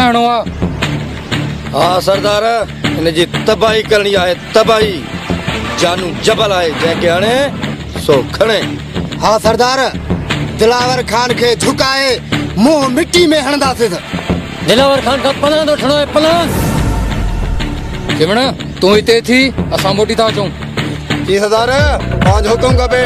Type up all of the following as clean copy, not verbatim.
ठाणो आ। हाँ सरदार, इन जी तबाही करनी है, तबाही। जानू जबल है, जैके हणे सो खणे। हाँ सरदार, दिलावर खान के झुकाए मुंह मिट्टी में हणदा से। दिलावर खान का पलान तो ठणो है, पलान। चिमण तू इते थी, असां मोटी था अचूं। जी सरदार, पांच हुकुम कबे।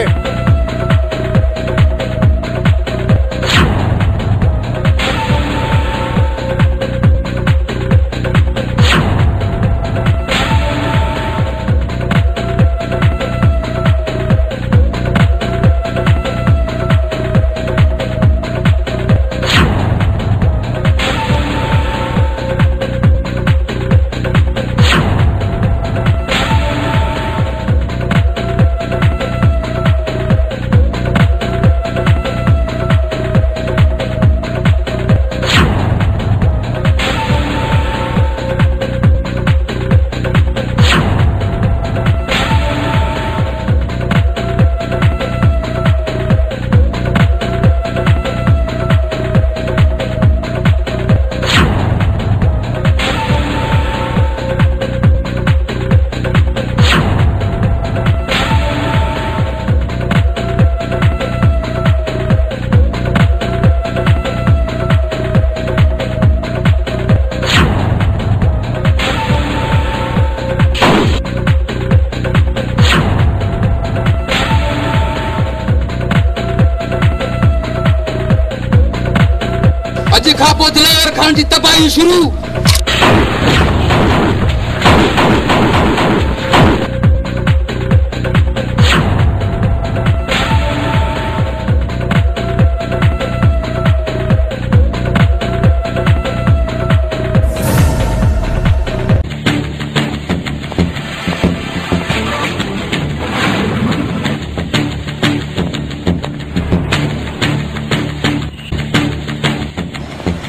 अज खां दिलावर खान की तबाही शुरू।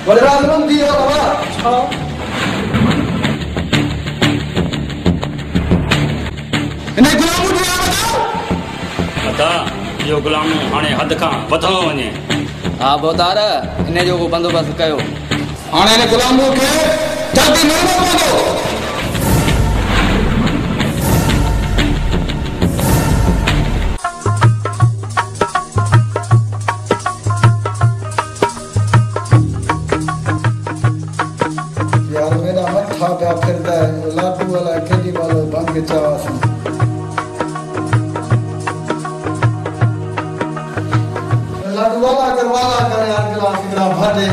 वज़ीर-ए-आज़म दिया बाबा। इन्हें गुलामों दिया बताओ। बता, यो गुलामों हाने हद खां वधो वने। हाँ बोतार, इन्हें जो बंदोबस्त कयो। हाने ने गुलामों के जल्दी निर्णय करो। यार मेरा मत्था पे फिरता है, लाडू वाला केली वाला भंग चावास। लाडू वाला कर यार, गिलास भर दे।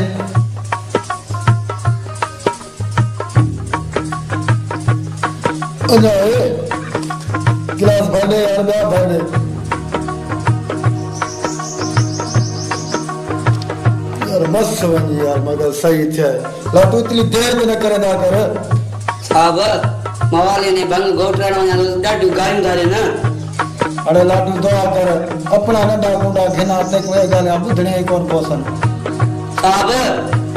गिलास भर दे यार, मैं भर दे यार। बस वही यार, मगर सही थे। लाडू इतनी देर में न करे ना कर। साहब मवाली ने भंग गोटरण वञण ॾाढियूं ॻाल्हियूं था ॾियनि। अरे लाडू दुआ कर, अपना नंढा गुंडा घिना ते कोई ॻाल्हि ॿुधणे ई कोन पवसन। साहब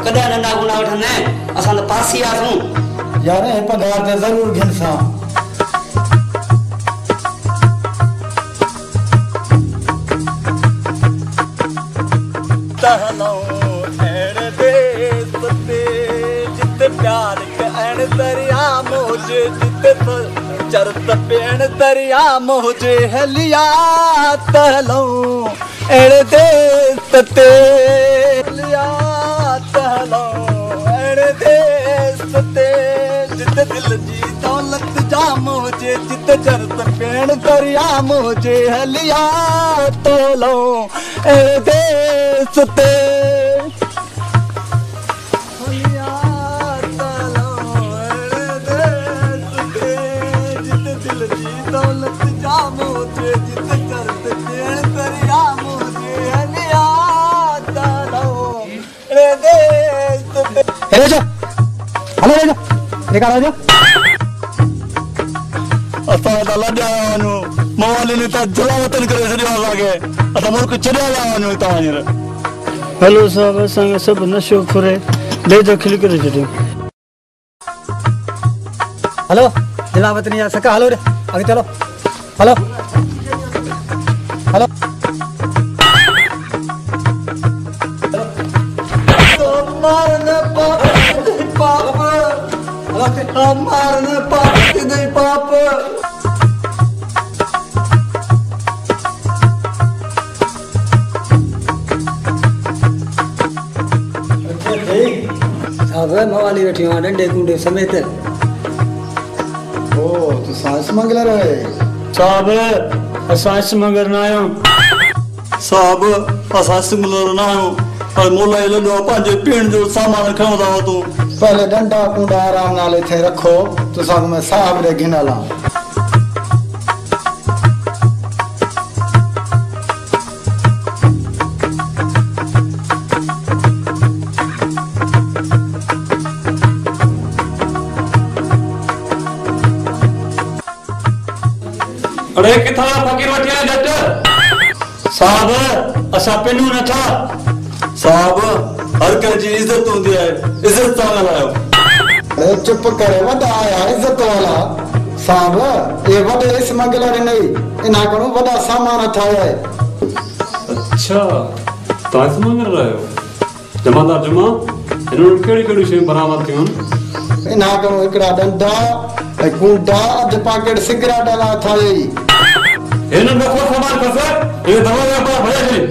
कॾहिं नंढा गुंडा वठंदे, असां त पासी आसूं। यार हे पगार ते ज़रूर घिनसां। प्यार कहण दरिया मुझे जिते चरत पेण दरिया मुझे हलिया तहलो एड़े देश ते हलिया तहलो एड़े देश ते जिते दिल जी दौलत जा मुझे जिते चरत पेण दरिया मुझे हलिया तहलो एड़े देश ते मवाली ने जलावतन करे छॾियो मुल्क छॾिया हेलो साहब, असांखे सभु नशो फुरे बेजो खिली करे छॾियो। हेलो दिलावत नहीं आ सका। हेलो रे आगे चलो। हेलो हेलो मारने पाप नहीं पाप साहब मवाली बैठी वहाँ डंडे कुंडे समेत। ओ तू सांस मंगला रहे साहब असांस मगर ना आयो साहब असां सिंगलर ना आहियूं पर मोला ये लॾो पंहिंजे पीअण जो सामान खणो था तूं पहले डंडा कुंडा आराम नाले थे रखो तो साग में साहब रे घिनाला अरे किथा फकीर वठिया जट साहब असां पिनू नथा साहब हर कंहिंजी इज़त हूंदी आहे इज़त सां ॻाल्हायो अरे चुप करे वॾा आया इज्जत वाला साहब ये वॾे इस मंगला रे नहीं इना करो वॾा सामान ठाया है अच्छा तव्हां समझ रहे हो जमादार जमा इन्होंने कहिड़ी कहिड़ी शयूं बरामद कयूं इना करो एकड़ा डंडा ए कुंडा अध पैकेट सिगरेट वाला ठाया ही हिन दफ़ो सामान खसे ये दवा व्यापार भरिया छे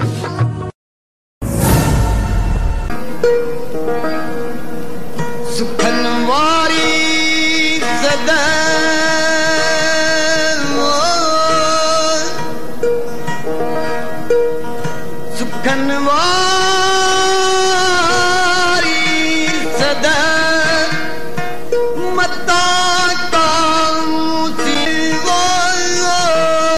सुखन वारी सदा सुखन वारी